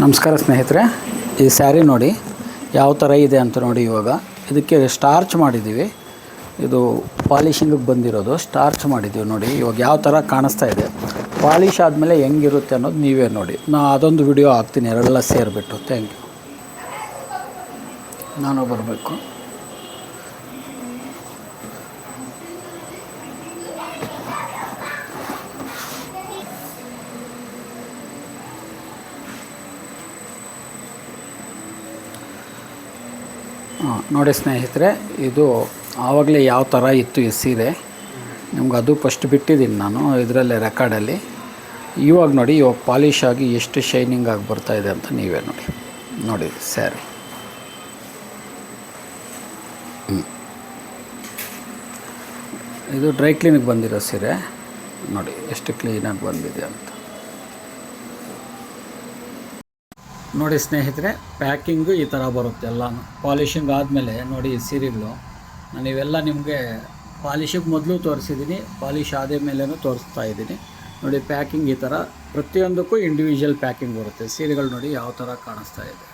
ನಮಸ್ಕಾರ ಸ್ನೇಹಿತರೆ, ಈ ಸ್ಯಾರಿ ನೋಡಿ ಯಾವ ಥರ ಇದೆ ಅಂತ ನೋಡಿ. ಇವಾಗ ಇದಕ್ಕೆ ಸ್ಟಾರ್ಚ್ ಮಾಡಿದ್ದೀವಿ. ಇದು ಪಾಲಿಶಿಂಗಿಗೆ ಬಂದಿರೋದು, ಸ್ಟಾರ್ಚ್ ಮಾಡಿದ್ದೀವಿ ನೋಡಿ. ಇವಾಗ ಯಾವ ಥರ ಕಾಣಿಸ್ತಾ ಇದೆ, ಪಾಲಿಶ್ ಆದಮೇಲೆ ಹೆಂಗಿರುತ್ತೆ ಅನ್ನೋದು ನೀವೇ ನೋಡಿ. ಅದೊಂದು ವಿಡಿಯೋ ಹಾಕ್ತೀನಿ ಎರಡೆಲ್ಲ ಸೇರಿಬಿಟ್ಟು. Thank you. ನಾನು ಬರಬೇಕು. ನೋಡಿ ಸ್ನೇಹಿತರೆ, ಇದು ಆವಾಗಲೇ ಯಾವ ಥರ ಇತ್ತು ಈ ಸೀರೆ, ನಿಮ್ಗೆ ಅದು ಫಸ್ಟ್ ಬಿಟ್ಟಿದ್ದೀನಿ ನಾನು ಇದರಲ್ಲೇ ರೆಕಾರ್ಡಲ್ಲಿ. ಇವಾಗ ನೋಡಿ, ಇವಾಗ ಪಾಲಿಶ್ ಆಗಿ ಎಷ್ಟು ಶೈನಿಂಗ್ ಆಗಿ ಬರ್ತಾಯಿದೆ ಅಂತ ನೀವೇ ನೋಡಿ ಸ್ಯಾರಿ. ಇದು ಡ್ರೈ ಕ್ಲೀನಿಗೆ ಬಂದಿರೋ ಸೀರೆ ನೋಡಿ ಎಷ್ಟು ಕ್ಲೀನಾಗಿ ಬಂದಿದೆ ಅಂತ ನೋಡಿ ಸ್ನೇಹಿತರೆ. ಪ್ಯಾಕಿಂಗು ಈ ಥರ ಬರುತ್ತೆ ಎಲ್ಲ. ಪಾಲಿಶಿಂಗ್ ಆದಮೇಲೆ ನೋಡಿ ಈ ಸೀರೆಗಳು ನಾನು ಇವೆಲ್ಲ ನಿಮಗೆ ಪಾಲಿಶಿಗೆ ಮೊದಲು ತೋರಿಸಿದ್ದೀನಿ, ಪಾಲಿಶ್ ಆದ ಮೇಲೂ ತೋರಿಸ್ತಾ ಇದ್ದೀನಿ ನೋಡಿ. ಪ್ಯಾಕಿಂಗ್ ಈ ಥರ ಪ್ರತಿಯೊಂದಕ್ಕೂ ಇಂಡಿವಿಜುವಲ್ ಪ್ಯಾಕಿಂಗ್ ಬರುತ್ತೆ. ಸೀರೆಗಳು ನೋಡಿ ಯಾವ ಥರ ಕಾಣಿಸ್ತಾ ಇದೆ.